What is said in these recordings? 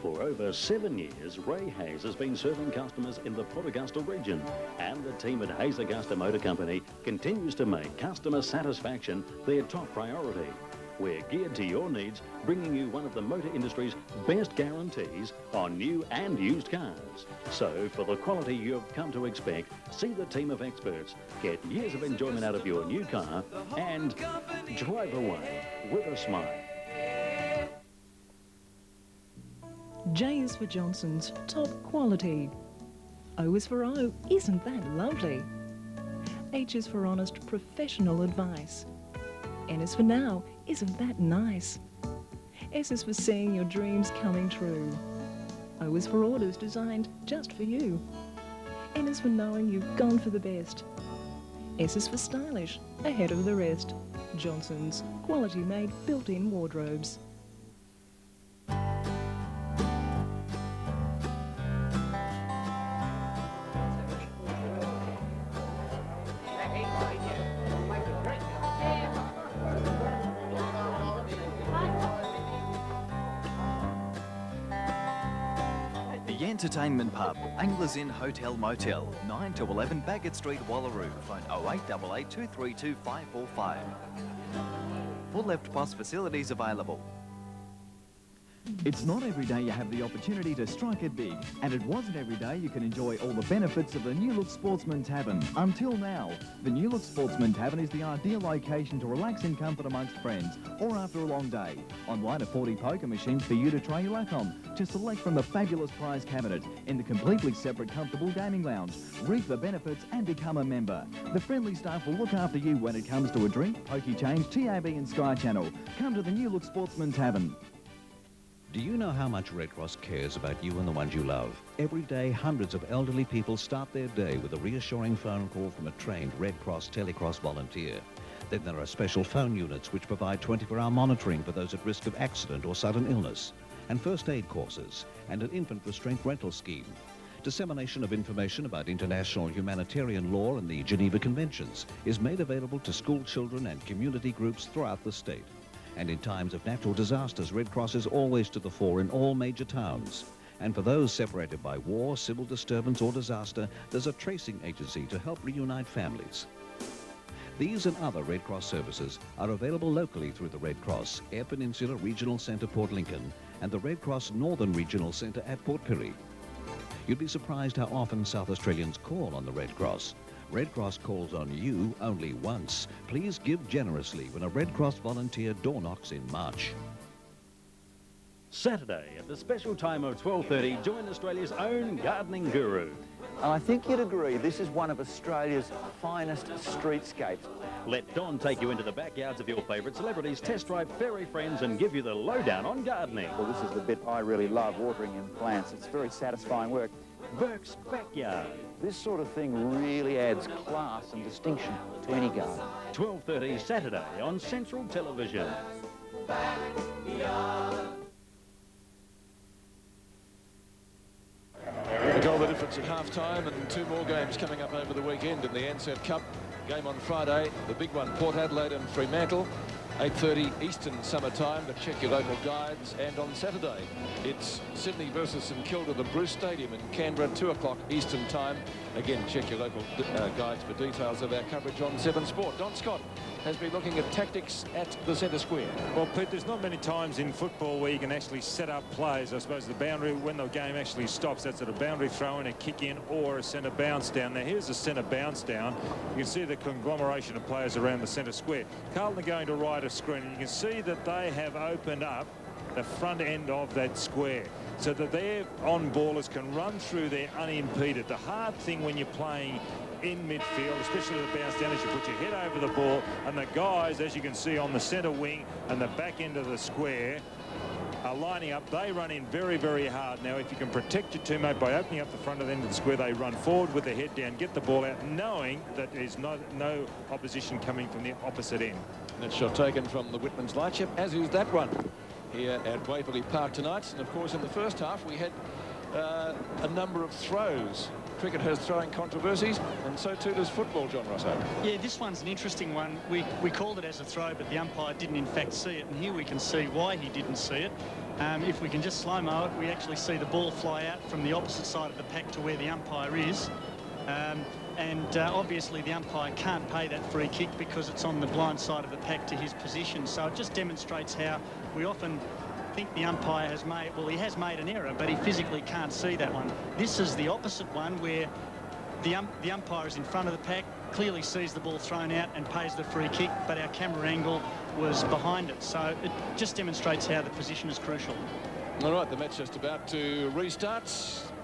For over 7 years, Ray Hayes has been serving customers in the Port Augusta region, and the team at Hayes Augusta Motor Company continues to make customer satisfaction their top priority. We're geared to your needs, bringing you one of the motor industry's best guarantees on new and used cars. So, for the quality you've come to expect, see the team of experts, get years of enjoyment out of your new car, and drive away with a smile. J is for Johnson's, top quality. O is for O, isn't that lovely? H is for honest, professional advice. N is for now, isn't that nice? S is for seeing your dreams coming true. O is for orders designed just for you. N is for knowing you've gone for the best. S is for stylish, ahead of the rest. Johnson's, quality made, built-in wardrobes. The Entertainment Pub, Anglers Inn Hotel Motel, 9 to 11 Bagot Street, Wallaroo. Phone 0888 232 545. Full left POS facilities available. It's not every day you have the opportunity to strike it big, and it wasn't every day you can enjoy all the benefits of the New Look Sportsman Tavern. Until now, the New Look Sportsman Tavern is the ideal location to relax in comfort amongst friends or after a long day. Online are 40 poker machines for you to try your luck on, to select from the fabulous prize cabinet in the completely separate comfortable gaming lounge. Reap the benefits and become a member. The friendly staff will look after you when it comes to a drink, pokey change, TAB and Sky Channel. Come to the New Look Sportsman Tavern. Do you know how much Red Cross cares about you and the ones you love? Every day, hundreds of elderly people start their day with a reassuring phone call from a trained Red Cross Telecross volunteer. Then there are special phone units which provide 24-hour monitoring for those at risk of accident or sudden illness, and first aid courses, and an infant restraint rental scheme. Dissemination of information about international humanitarian law and the Geneva Conventions is made available to school children and community groups throughout the state. And in times of natural disasters, Red Cross is always to the fore in all major towns. And for those separated by war, civil disturbance or disaster, there's a tracing agency to help reunite families. These and other Red Cross services are available locally through the Red Cross Air Peninsula Regional Centre Port Lincoln and the Red Cross Northern Regional Centre at Port Pirie. You'd be surprised how often South Australians call on the Red Cross. Red Cross calls on you only once. Please give generously when a Red Cross volunteer door knocks in March. Saturday at the special time of 12:30, join Australia's own gardening guru. And I think you'd agree this is one of Australia's finest streetscapes. Let Don take you into the backyards of your favourite celebrities, test drive fairy friends and give you the lowdown on gardening. Well, this is the bit I really love, watering in plants. It's very satisfying work. Burke's Backyard. This sort of thing really adds class and distinction to any garden. 12:30 Saturday on Central Television. A goal the difference at half-time, and two more games coming up over the weekend in the Ansett Cup. Game on Friday, the big one, Port Adelaide and Fremantle. 8:30 Eastern summertime, but check your local guides. And on Saturday, it's Sydney versus St Kilda, the Bruce Stadium in Canberra, 2 o'clock Eastern time. Again, check your local guides for details of our coverage on 7 Sport. Don Scott has been looking at tactics at the centre square. Well, Pete, there's not many times in football where you can actually set up plays. I suppose the boundary, when the game actually stops, that's at a boundary throw in, a kick in, or a centre bounce down. Now, here's a centre bounce down. You can see the conglomeration of players around the centre square. Carlton are going to right of screen, and you can see that they have opened up the front end of that square so that their on-ballers can run through there unimpeded. The hard thing when you're playing in midfield, especially the bounce down, is you put your head over the ball, and the guys, as you can see on the centre wing and the back end of the square, are lining up. They run in very, very hard. Now, if you can protect your teammate by opening up the front end of the square, they run forward with their head down, get the ball out, knowing that there's no opposition coming from the opposite end. That shot taken from the Whitman's Lightship, as is that one here at Waverley Park tonight. And of course, in the first half, we had a number of throws cricket has throwing controversies, and so too does football, John Rosso. Yeah, this one's an interesting one. We called it as a throw, but the umpire didn't in fact see it, and here we can see why he didn't see it. If we can just slow-mo it, we actually see the ball fly out from the opposite side of the pack to where the umpire is. Obviously the umpire can't pay that free kick because it's on the blind side of the pack to his position. So it just demonstrates how we often think the umpire has made, well, he has made an error, but he physically can't see that one. This is the opposite one where the umpire is in front of the pack, clearly sees the ball thrown out and pays the free kick, but our camera angle was behind it. So it just demonstrates how the position is crucial. All right, the match just about to restart.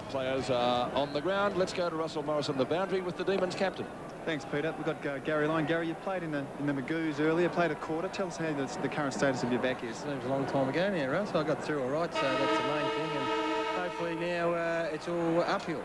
Players are on the ground. Let's go to Russell Morris on the boundary with the Demons captain. Thanks, Peter. We've got Gary Lyon. Gary, you played in the Magoos earlier, played a quarter. Tell us how the current status of your back is. Seems a long time ago now, Russ. I got through all right, so that's the main thing. And hopefully now it's all uphill.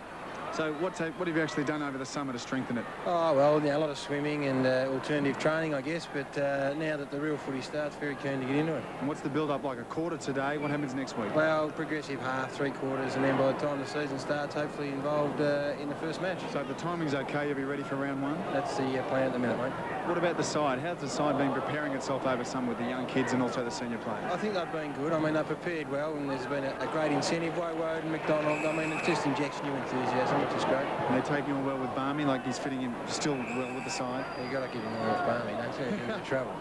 So what have you actually done over the summer to strengthen it? Oh, well, yeah, a lot of swimming and alternative training, I guess. But now that the real footy starts, very keen to get into it. And what's the build-up like? A quarter today? What happens next week? Well, progressive half, 3/4, and then by the time the season starts, hopefully involved in the first match. So if the timing's okay, you'll be ready for round one? That's the plan at the minute, mate. What about the side? How's the side been preparing itself over summer with the young kids and also the senior players? I think they've been good. I mean, they've prepared well, and there's been a great incentive. Woden, McDonald, I mean, it just injects new enthusiasm, which is great. And they're taking on well with Barmy, like he's fitting in still well with the side. You've got to keep him on with Barmy, don't you? He'll get into trouble.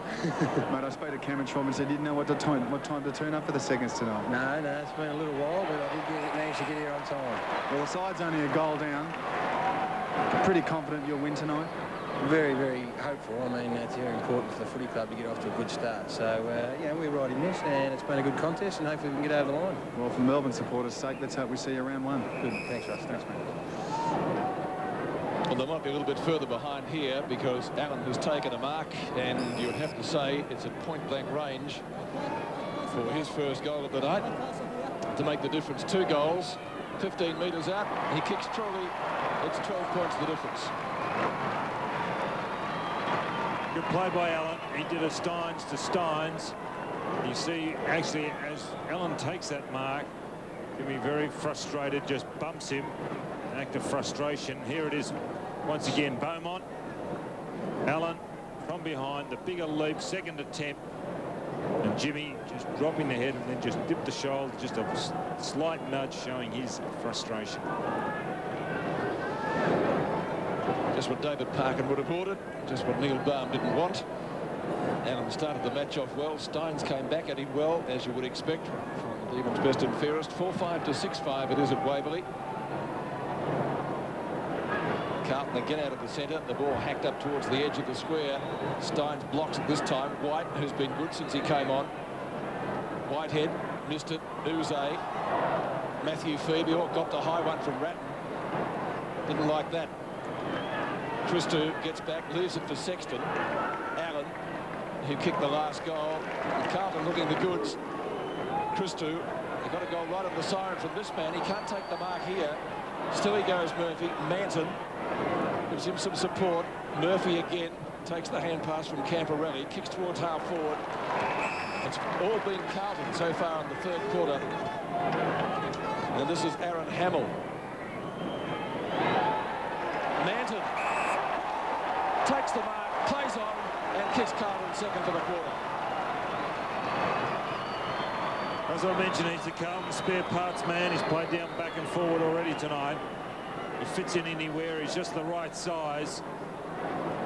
Mate, I spoke to Cameron Schwab and said he didn't know what time to turn up for the seconds tonight. No, it's been a little while, but I did manage to get here on time. Well, the side's only a goal down. Pretty confident you'll win tonight? Very, very hopeful. I mean, it's very important for the footy club to get off to a good start. So, we're right in this, and it's been a good contest, and hopefully we can get over the line. Well, for Melbourne supporters' sake, let's hope we see you round one. Good. Thanks, Russ. Thanks, mate. Well, they might be a little bit further behind here because Allen has taken a mark, and you would have to say it's at point-blank range for his first goal of the night to make the difference. 2 goals, 15 metres out. He kicks truly. It's 12 points the difference. Good play by Allen. He did a Steins to Steins. You see, actually, as Allen takes that mark, he'll be very frustrated, just bumps him. An act of frustration. Here it is once again, Beaumont. Allen from behind, the bigger leap, second attempt. And Jimmy just dropping the head and then just dipped the shoulder, just a slight nudge showing his frustration. Just what David Parkin would have ordered, just what Neil Baum didn't want. Allen started the match off well. Steins came back at him well, as you would expect from the Demons' best and fairest. 4-5 to 6-5 it is at Waverley. Carlton again out of the centre. The ball hacked up towards the edge of the square. Steins blocks it this time. White, who's been good since he came on. Whitehead missed it. Uze. Matthew Phoebe got the high one from Ratton. Didn't like that. Christou gets back, leaves it for Sexton. Allen, who kicked the last goal. And Carlton looking the goods. Christou, they got a goal right on the siren from this man. He can't take the mark here. Still he goes, Murphy. Manton gives him some support. Murphy again takes the hand pass from Camporelli, kicks towards half forward. It's all been Carlton so far in the third quarter. And this is Aaron Hamill. Manton takes the mark, plays on, and kicks Carlton second for the quarter. As I mentioned, he's the Carlton spare parts man. He's played down back and forward already tonight. He fits in anywhere. He's just the right size.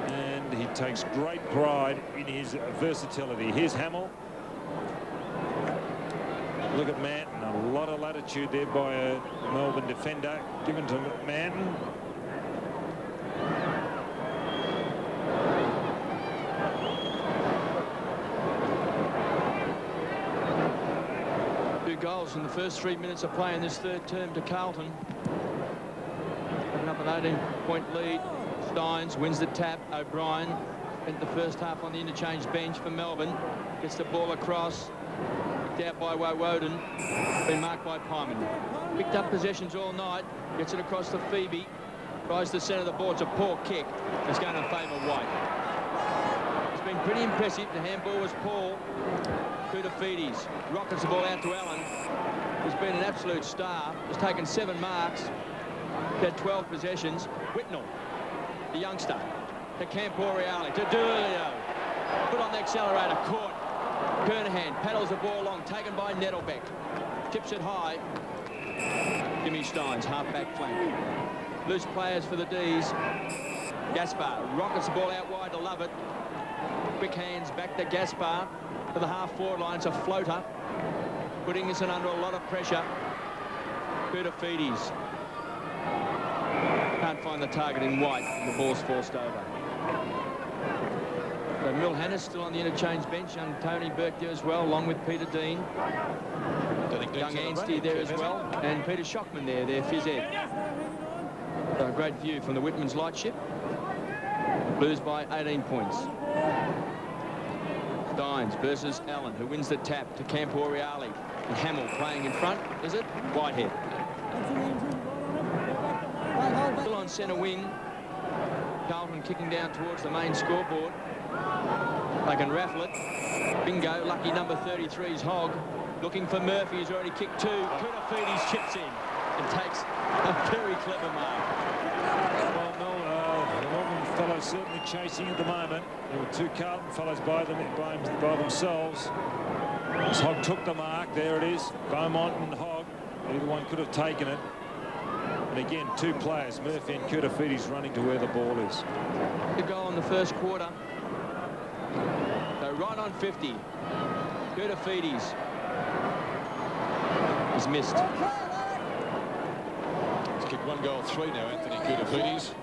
And he takes great pride in his versatility. Here's Hamill. Look at Manton. A lot of latitude there by a Melbourne defender. Given to Manton. Goals in the first 3 minutes of play in this third term to Carlton. Picking up an 18-point lead. Steins wins the tap. O'Brien spent the first half on the interchange bench for Melbourne. Gets the ball across. Picked out by Woden. Been marked by Pyman. Picked up possessions all night. Gets it across to Phoebe. Tries to centre the ball. It's a poor kick. It's going to favour White. It's been pretty impressive. The handball was Paul. Koutafidis rockets the ball out to Allen. He's been an absolute star. Has taken 7 marks. He had 12 possessions. Whitnell, the youngster, to Camporeale, to D'Urlio. Put on the accelerator, caught. Kernahan paddles the ball along, taken by Nettlebeck. Tips it high. Jimmy Steins, half-back flank. Loose players for the D's. Gaspar rockets the ball out wide to Lovett. Quick hands back to Gaspar to the half-forward line. It's a floater. Putting this in under a lot of pressure. Kurtafidis. Can't find the target in white. The ball's forced over. So Milhannis still on the interchange bench. Young Tony Burke there as well, along with Peter Dean. Young Anstey there as well. And Peter Schockman there, their phys ed. So a great view from the Whitman's Lightship. Blues by 18 points. Steins versus Allen, who wins the tap to Camporeale. And Hamill playing in front, is it? Whitehead. Still on centre wing. Carlton kicking down towards the main scoreboard. They can raffle it. Bingo, lucky number 33's Hogg. Looking for Murphy, who's already kicked 2. Kurtafidis chips in and takes a very clever mark. Well, no, the Melbourne fellows certainly chasing at the moment. There were 2 Carlton fellows by themselves. As Hogg took the mark, there it is. Beaumont and Hogg. Either one could have taken it. And again, 2 players, Murphy and Kurtafidis, running to where the ball is. Good goal in the first quarter. So right on 50. Kurtafidis is missed. He's kicked 1 goal 3 now, Anthony Kurtafidis.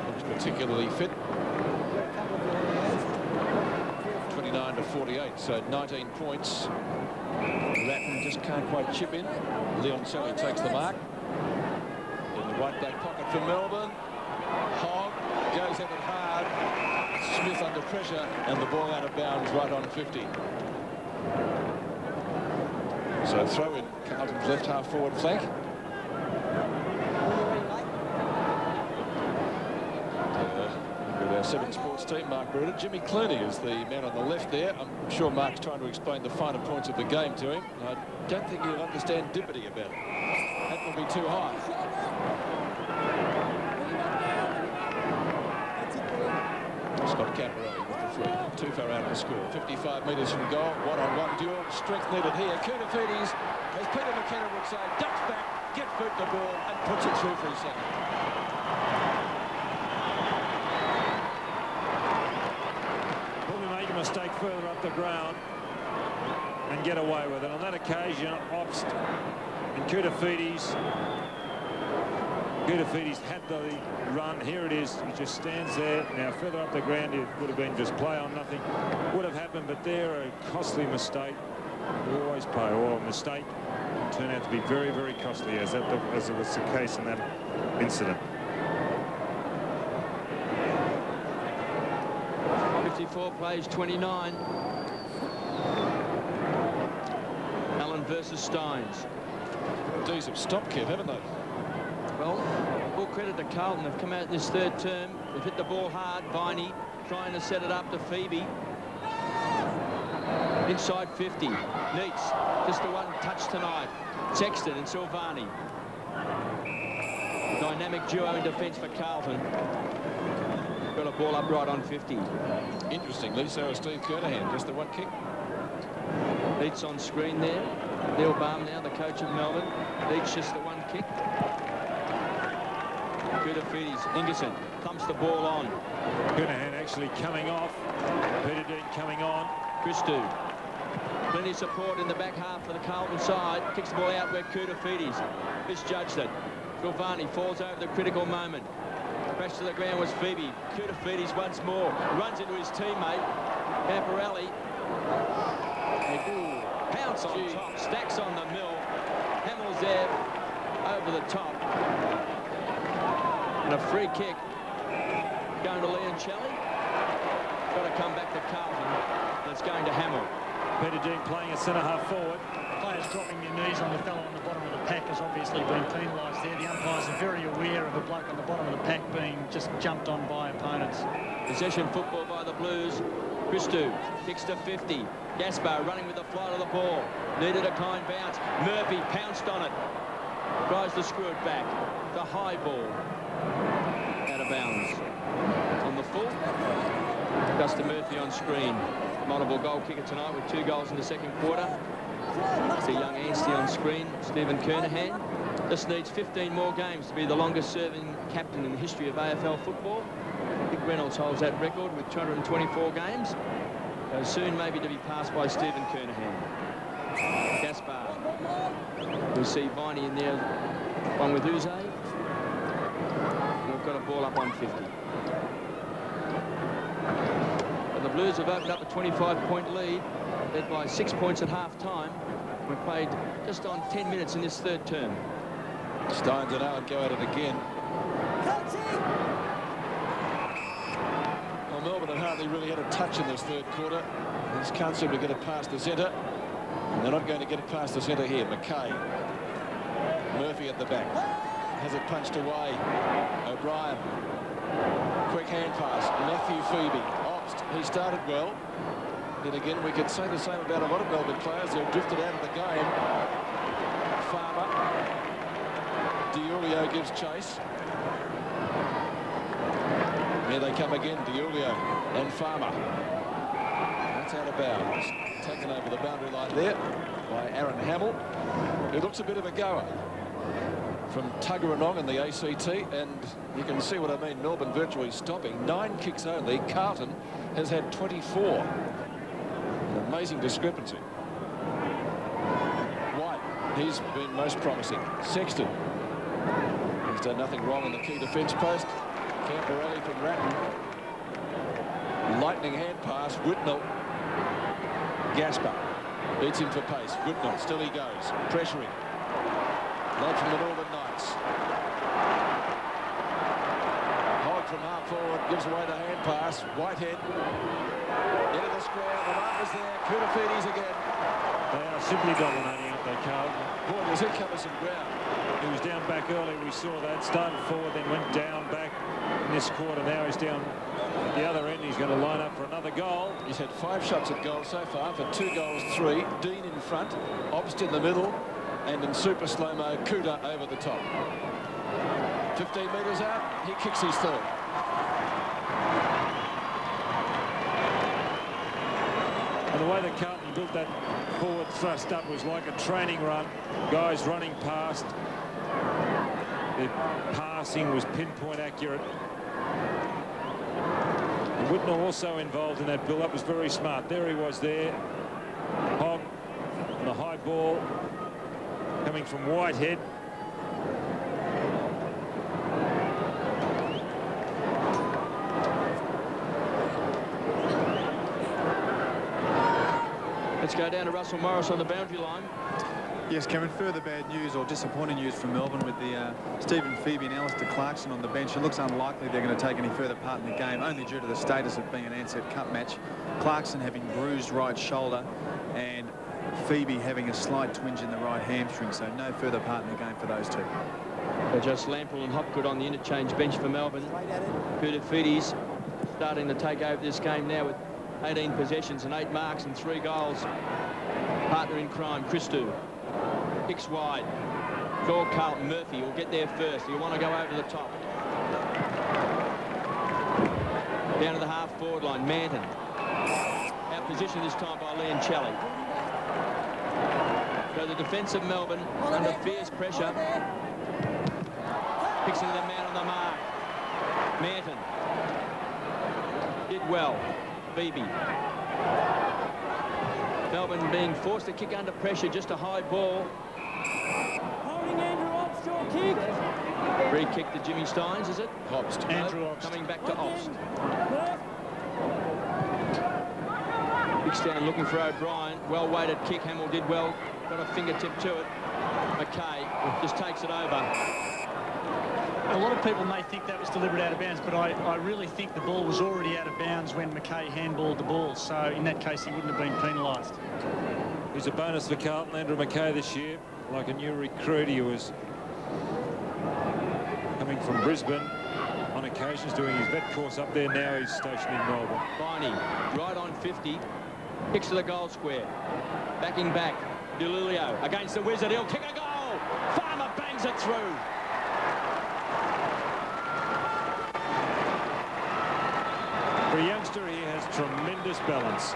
Looks particularly fit. 29 to 48, so 19 points. Ratton just can't quite chip in. Leon Sally takes the mark. In the right back pocket for Melbourne. Hogg goes at it hard. Smith under pressure, and the ball out of bounds right on 50. So throw in Carlton's left half forward flank. With our 7 Sports team, Mark Bruder. Jimmy Clooney is the man on the left there. I'm sure Mark's trying to explain the finer points of the game to him. I don't think he'll understand Dippity about it. That will be too high. Scott Camporeale with the free. Too far out of the score. 55 metres from goal. One-on-one duel. Strength needed here. Kurtafidis, as Peter McKenna would say, ducks back, gets boot the ball, and puts it through for his second. Probably make a mistake further up the ground and get away with it. On that occasion, Obst and Kurtafidis had the run. Here it is. He just stands there. Now further up the ground, it would have been just play on nothing. Would have happened, but there, a costly mistake. We always pay. Or a mistake turned out to be very, very costly, as it was the case in that incident. 54 plays 29. Allen versus Steins. D's have stopped, Kev, haven't they? Well, all credit to Carlton. They've come out this 3rd term. They've hit the ball hard. Viney trying to set it up to Phoebe. Inside 50. Neats. Just the one touch tonight. Sexton and Silvani. Dynamic duo in defence for Carlton. Got a ball up right on 50. Interestingly, so is Steve Kernahan. Just the one kick. Neats on screen there. Neil Baum now, the coach of Melbourne. Neats just the one kick. Kurtafidis, Ingerson thumps the ball on. Kernahan actually coming off. Peter Dean coming on. Christou. Plenty of support in the back half for the Carlton side. Kicks the ball out where Kurtafidis misjudged it. Silvani falls over the critical moment. Crash to the ground was Phoebe. Kurtafidis once more. Runs into his teammate. Camporeale. Pounce on top. Stacks on the mill. Hamill's there over the top. And a free kick going to Leoncelli. Got to come back to Carlton. And it's going to Hamill. Peter Dean playing a centre-half forward. Players dropping their knees on the fellow on the bottom of the pack has obviously been penalised there. The umpires are very aware of a bloke on the bottom of the pack being just jumped on by opponents. Possession football by the Blues. Christou kicks to 50. Gaspar running with the flight of the ball. Needed a kind bounce. Murphy pounced on it. Tries to screw it back. The high ball. Out of bounds. On the full. Justin Murphy on screen. Multiple goal kicker tonight with 2 goals in the second quarter. See young Anstey on screen. Stephen Kernahan. Just needs 15 more games to be the longest serving captain in the history of AFL football. Dick Reynolds holds that record with 224 games. So soon maybe to be passed by Stephen Kernahan. Gaspar. We see Viney in there, one with Uze. We've got a ball up on 50. And the Blues have opened up a 25-point lead, led by 6 points at half-time. We've played just on 10 minutes in this third term. Steins and Allen go at it again. Well, Melbourne had hardly really had a touch in this third quarter. They just can't seem to get it past the centre. And they're not going to get it past the centre here. McKay. Murphy at the back. Has it punched away. O'Brien. Quick hand pass. Matthew Phoebe. Obst. He started well. Then again, we could say the same about a lot of Melbourne players who have drifted out of the game. Farmer. DiIulio gives chase. Here they come again, DiIulio and Farmer. That's out of bounds. Taken over the boundary line there by Aaron Hamill. It looks a bit of a goer from Tuggeranong in the ACT, and you can see what I mean. Melbourne virtually stopping. 9 kicks only. Carlton has had 24. An amazing discrepancy. White, he's been most promising. Sexton. He's done nothing wrong in the key defence post. Camporelli from Ratton. Lightning hand pass. Whitnell. Gaspar. Beats him for pace. Whitnell. Still he goes. Pressuring. Lad from the Northern Knights. Hogg from half forward. Gives away the hand pass. Whitehead. Into the square. The mark is there. Koutafidis again. They are simply dominating, aren't they, Carlton? Boy, does he cover some ground. He was down back early, we saw that. Started forward, then went down back in this quarter. Now he's down at the other end. He's going to line up for another goal. He's had 5 shots at goal so far for 2 goals, 3. Dean in front, Obst in the middle, and in super slow-mo, Kuta over the top. 15 metres out, he kicks his third. And the way that Carlton built that forward thrust up was like a training run. Guys running past. Their passing was pinpoint accurate. And Whitnell also involved in that build-up, was very smart. There he was there. Hogg on the high ball coming from Whitehead. Let's go down to Russell Morris on the boundary line. Yes, Cameron, further bad news or disappointing news from Melbourne with the Stephen Phoebe and Alistair Clarkson on the bench. It looks unlikely they're going to take any further part in the game, only due to the status of being an Ansett Cup match. Clarkson having bruised right shoulder and Phoebe having a slight twinge in the right hamstring, so no further part in the game for those two. So just Lample and Hopgood on the interchange bench for Melbourne. Koutafidis starting to take over this game now with 18 possessions and 8 marks and 3 goals. Partner in crime, Christou. Kicks wide. For Carlton. Murphy will get there first. He'll want to go over the top. Down to the half-forward line. Manton. Out position this time by Liancelli. So the defence of Melbourne under fierce pressure. Fixing the man on the mark. Manton. Did well. Phoebe. Melbourne being forced to kick under pressure, just a high ball. Holding Andrew Obst, your kick. Free kick to Jimmy Steins, is it? Obst. Andrew Obst. Coming back to Obst. Kicks down looking for O'Brien. Well-weighted kick. Hamill did well. Got a fingertip to it. McKay just takes it over. A lot of people may think that was deliberate out of bounds, but I really think the ball was already out of bounds when McKay handballed the ball. So in that case, he wouldn't have been penalised. He's a bonus for Carlton. Andrew McKay this year, like a new recruit. He was coming from Brisbane on occasions, doing his vet course up there. Now he's stationed in Melbourne. Viney, right on 50. Kicks to the goal square. Backing back. DiIulio against the Wizard. He'll kick a goal. Farmer bangs swings it through. For a youngster, he has tremendous balance.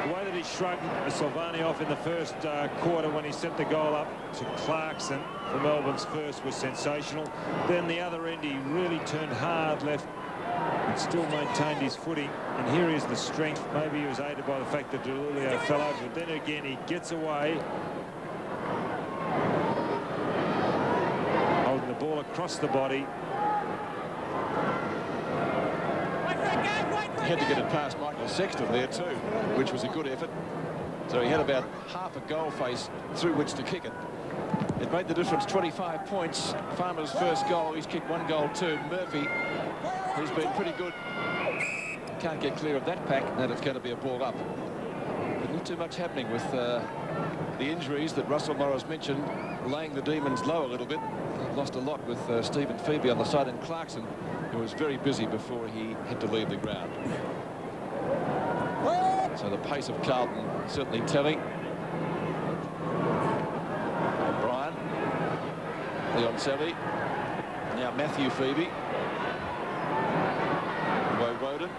The way that he shrugged Silvani off in the first quarter when he set the goal up to Clarkson for Melbourne's first was sensational. Then the other end, he really turned hard left and still maintained his footing. And here is the strength. Maybe he was aided by the fact that DeLulio fell over, but then again he gets away, holding the ball across the body. He had to get it past Michael Sexton there too, which was a good effort. So he had about half a goal face through which to kick it. It made the difference, 25 points. Farmer's first goal, he's kicked 1 goal too. Murphy, he's been pretty good. Can't get clear of that pack, and it's going to be a ball up. But not too much happening with the injuries that Russell Morris mentioned, laying the Demons low a little bit. Lost a lot with Stephen Phoebe on the side, and Clarkson, who was very busy before he had to leave the ground. So the pace of Carlton certainly telling. O'Brien, Leon Sally, now Matthew Phoebe, Woden,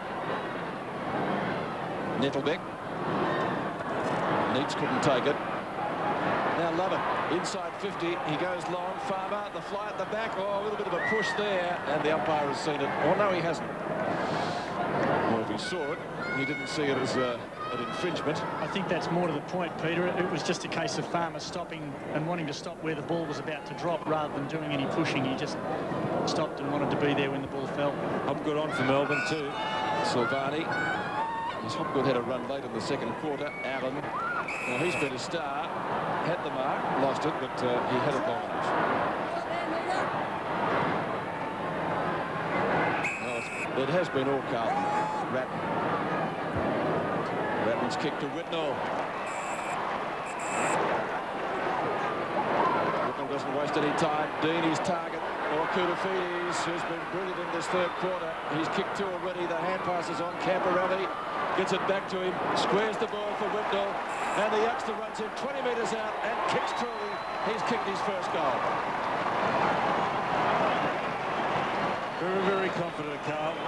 Nettlebeck. Neats couldn't take it. Now Lovett, inside 50, he goes long. Farmer, the fly at the back. Oh, a little bit of a push there, and the umpire has seen it. Oh, no, he hasn't. Well, if he saw it, he didn't see it as an infringement. I think that's more to the point, Peter. It was just a case of Farmer stopping and wanting to stop where the ball was about to drop rather than doing any pushing. He just stopped and wanted to be there when the ball fell. Hopgood on for Melbourne too. Silvani. His Hopgood had a run late in the second quarter. Allen, well, he's been a star. Had the mark, lost it, but he had it long enough. Well, it has been all Carlton. Ratton's kick to Whitnell. Whitnell doesn't waste any time. Deeney's target, or Koutafidis, who's been brilliant in this third quarter. He's kicked 2 already. The hand passes on. Camporelli gets it back to him, squares the ball for Whitnell, and the youngster runs him 20 metres out and kicks through. He's kicked his first goal. Very, very confident, Carlton,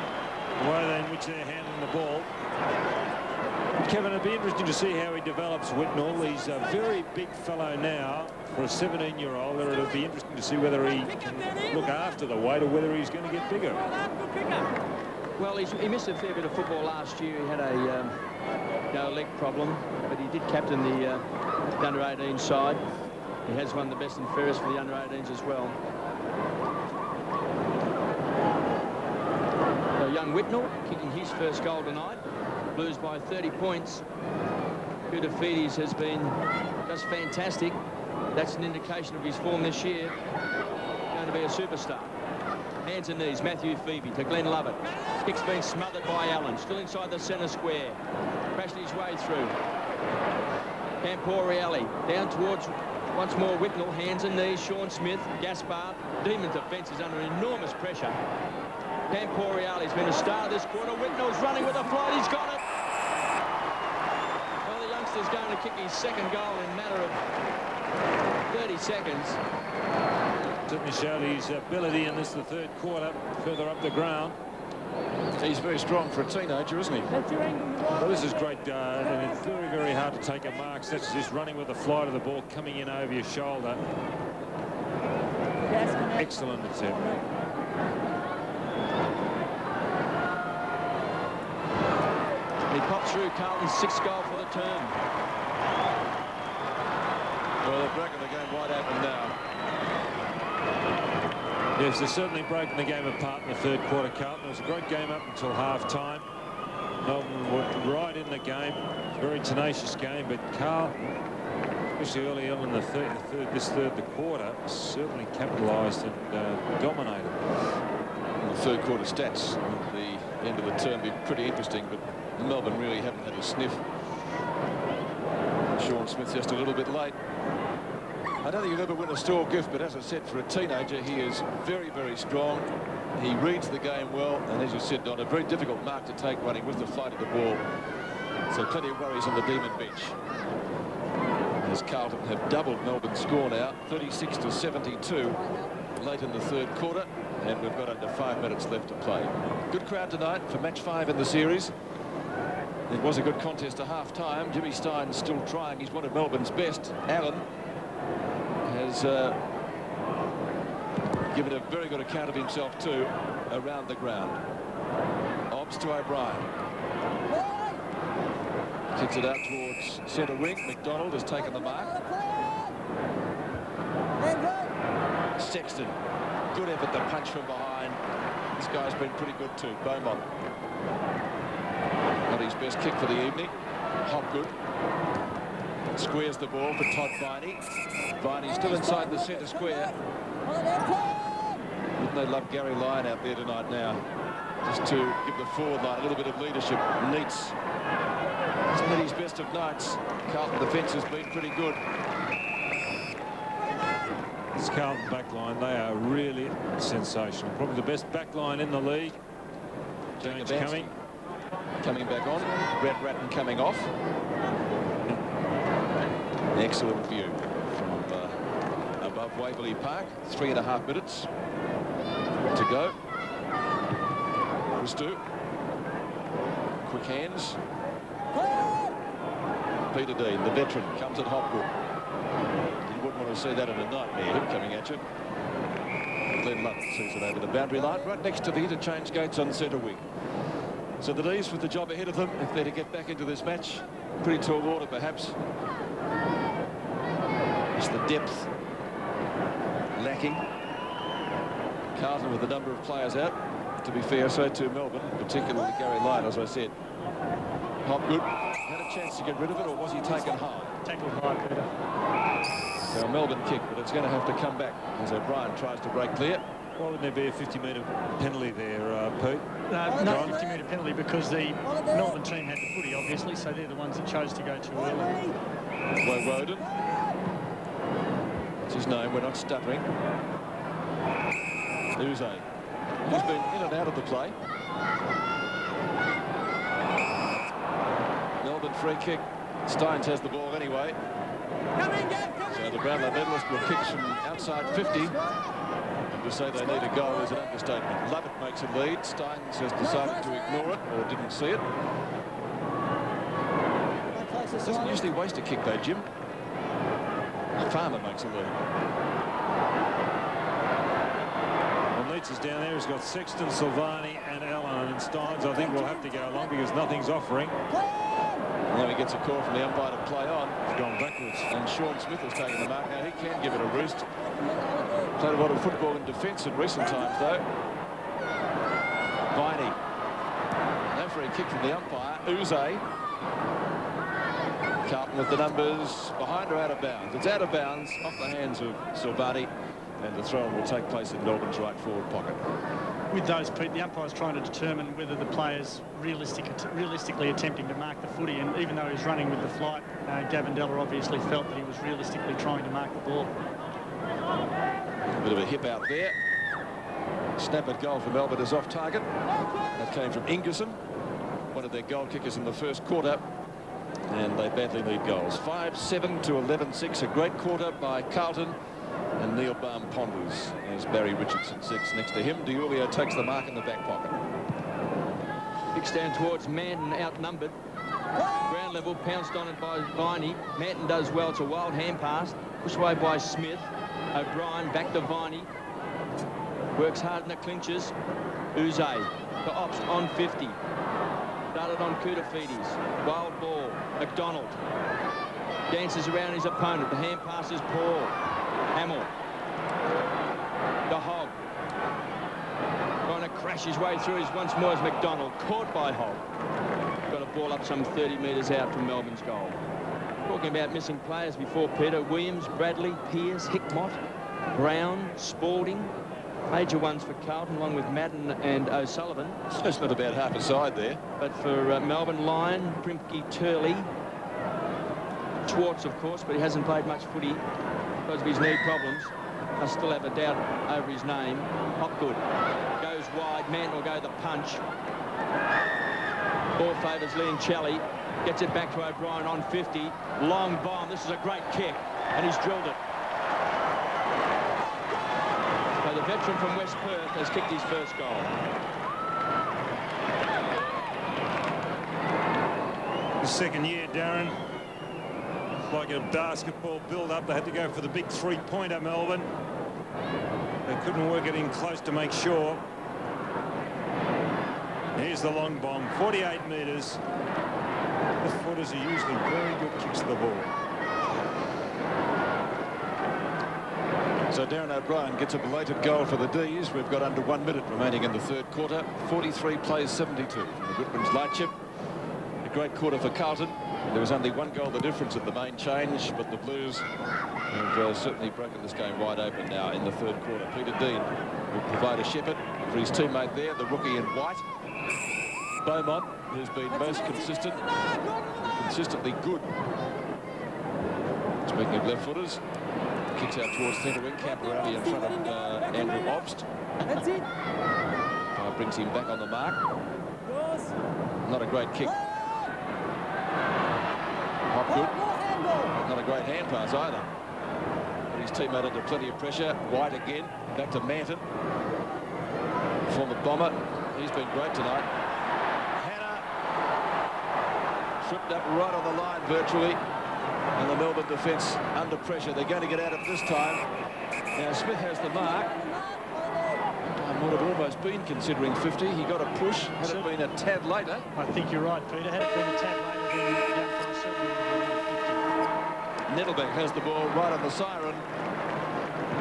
the way in which they're handling the ball. Kevin, it'd be interesting to see how he develops Whitnell. He's a very big fellow now for a 17-year-old. It'll be interesting to see whether he can look after the weight or whether he's going to get bigger. Well, he missed a fair bit of football last year. He had a leg problem, but he did captain the under-18 side. He has won the best and fairest for the under-18s as well. So young Whitnell kicking his first goal tonight. Blues by 30 points. Koutafidis has been just fantastic. That's an indication of his form this year. Going to be a superstar. Hands and knees, Matthew Phoebe to Glenn Lovett. Kick's been smothered by Allen, still inside the centre square. Crashed his way through. Camporielli down towards once more Whitnell, hands and knees, Sean Smith, Gaspar. Demons defence is under enormous pressure. Camporielli's been a star this quarter. Whitnell's running with a flight, he's got it. Well, the youngster's going to kick his second goal in a matter of 30 seconds. Certainly showed his ability in the third quarter, further up the ground. He's very strong for a teenager, isn't he? Well, this is great, and it's very, very hard to take a mark such as this, running with the flight of the ball coming in over your shoulder. Excellent attempt. He popped through Carlton's 6th goal for the term. Well, they're breaking the game wide open now. Yes, they're certainly breaking the game apart in the third quarter, Carlton. It was a great game up until half-time. Melbourne were right in the game. Very tenacious game, but Carl, especially early on in the third quarter, certainly capitalised and dominated. The third quarter stats at the end of the term be pretty interesting, but Melbourne really haven't had a sniff. Sean Smith just a little bit late. I don't think he'll ever win a store gift, but as I said, for a teenager, he is very, very strong. He reads the game well, and as you said, Don, a very difficult mark to take running with the flight of the ball. So plenty of worries on the Demon bench. as Carlton have doubled Melbourne's score now, 36-72, late in the third quarter, and we've got under 5 minutes left to play. Good crowd tonight for match 5 in the series. It was a good contest to half-time. Jimmy Stein's still trying. He's one of Melbourne's best. Allen has given a very good account of himself too around the ground. Obbs to O'Brien. Kicks it out towards centre wing. McDonald has taken the mark. Sexton. Good effort to punch from behind. This guy's been pretty good too. Beaumont. Not his best kick for the evening. Hopgood. Squares the ball for Todd Viney. Viney still inside the centre square. Wouldn't they love Gary Lyon out there tonight now? Just to give the forward line a little bit of leadership. Neats. It's not his best of nights. Carlton defence has been pretty good. This Carlton back line, they are really sensational. Probably the best back line in the league. Change coming back on. Brett Ratton coming off. Excellent view from above Waverley Park. 3.5 minutes to go. Christou. Quick hands. Peter Dean, the veteran, comes at Hopgood. You wouldn't want to see that in a nightmare, him coming at you. Glenn Lutt sees it over the boundary line, right next to the interchange gates on centre wing. So the D's with the job ahead of them, if they're to get back into this match. Pretty tall order, perhaps. It's the depth lacking. Carlton with a number of players out. To be fair, so too Melbourne, particularly Gary Lyon, as I said. Hopgood had a chance to get rid of it, or was he taken high? Tackled high, Peter. So a Melbourne kick, but it's going to have to come back as O'Brien tries to break clear. Why wouldn't there be a 50-metre penalty there, Pete? No 50-metre penalty because the Melbourne team had the footy, obviously, so they're the ones that chose to go too early. Woden. That's his name, we're not stuttering. Uze. He's been in and out of the play. Melbourne free kick. Steins has the ball anyway. So the Brownlow medalist will kick from outside 50. And to say they need a goal is an understatement. Lovett makes a lead. Steins has decided to ignore it or didn't see it. Doesn't usually waste a kick though, Jim. Farmer makes a lead. Is down there. He's got Sexton, Silvani and Allen, and Steins I think will have to go along because nothing's offering. Now he gets a call from the umpire to play on. He's gone backwards. And Sean Smith has taken the mark. Now he can give it a roost. Played a lot of football in defence in recent times though. Viney. No free kick from the umpire. Uze. Carlton with the numbers behind or out of bounds. It's out of bounds off the hands of Silvani. And the throw will take place in Melbourne's right forward pocket. With those, Pete, the umpire's trying to determine whether the player's realistically attempting to mark the footy. And even though he was running with the flight, Gavin Deller obviously felt that he was realistically trying to mark the ball. A bit of a hip out there. Snap at goal for Melbourne is off target. That came from Ingerson, one of their goal kickers in the first quarter. And they badly need goals. 5-7 to 11-6. A great quarter by Carlton. And Neil Baum ponders as Barry Richardson sits next to him. Diulio takes the mark in the back pocket. Big stand towards Manton, outnumbered. Ground level, pounced on it by Viney. Manton does well. It's a wild hand pass. Pushed away by Smith. O'Brien back to Viney. Works hard in the clinches. Uze to Ops on 50. Started on Koutafidis. Wild ball. McDonald dances around his opponent. The hand pass is Paul. Hamill. The Hogg. Trying to crash his way through once more as McDonald. Caught by Hogg. Got a ball up some 30 metres out from Melbourne's goal. Talking about missing players before, Peter. Williams, Bradley, Pearce, Hickmott, Brown, Spalding. Major ones for Carlton, along with Madden and O'Sullivan. That's not about half a side there. But for Melbourne, Lyon, Primke, Turley. Schwartz, of course, but he hasn't played much footy because of his knee problems. I still have a doubt over his name. Hopgood goes wide. Manton will go the punch. Ball favours Liam Challey. Gets it back to O'Brien on 50. Long bomb. This is a great kick, and he's drilled it. So the veteran from West Perth has kicked his first goal. The second year, Darren. Like a basketball build-up, they had to go for the big three-pointer, Melbourne. They couldn't work it in close to make sure. Here's the long bomb, 48 metres. The footers are usually very good kicks of the ball. So Darren O'Brien gets a belated goal for the D's. We've got under 1 minute remaining in the third quarter. 43 plays 72 from the Goodwin's Lightship. A great quarter for Carlton. There was only 1 goal the difference at the main change, but the Blues have certainly broken this game wide open now in the third quarter. Peter Dean will provide a shepherd for his teammate there, the rookie in white. Beaumont, who's been most consistent, consistently good. Speaking of left footers, kicks out towards centre wing, Camperati in front of Andrew Obst. That's it. Brings him back on the mark. Not a great kick. Hopgood. Not a great hand pass either. But his teammate under plenty of pressure. White again. Back to Manton. Former bomber. He's been great tonight. Hannah. Tripped up right on the line virtually. And the Melbourne defence under pressure. They're going to get out of it this time. Now Smith has the mark. Might have almost been considering 50. He got a push. Had it been a tad later. I think you're right, Peter. Had it been a tad later, then young fella certainly would have been 50. Nettlebeck has the ball right on the siren.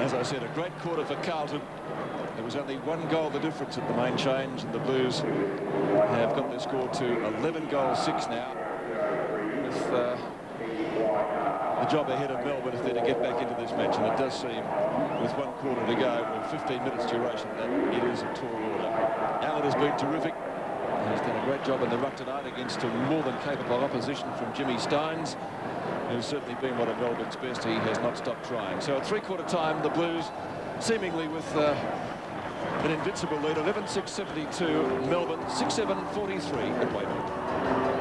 As I said, a great quarter for Carlton. There was only 1 goal the difference at the main change, and the Blues have got their score to 11 goals 6 now. With the job ahead of Melbourne if they're to get back into this match, and it does seem with 1 quarter to go, with 15 minutes duration, that it is a tall order. Allen has been terrific. He's done a great job in the ruck tonight against a more than capable opposition from Jimmy Stones, who's certainly been one of Melbourne's best. He has not stopped trying. So at 3/4 time, the Blues seemingly with an invincible lead, 11-6-72 Melbourne, 6-7-43 at Weymouth.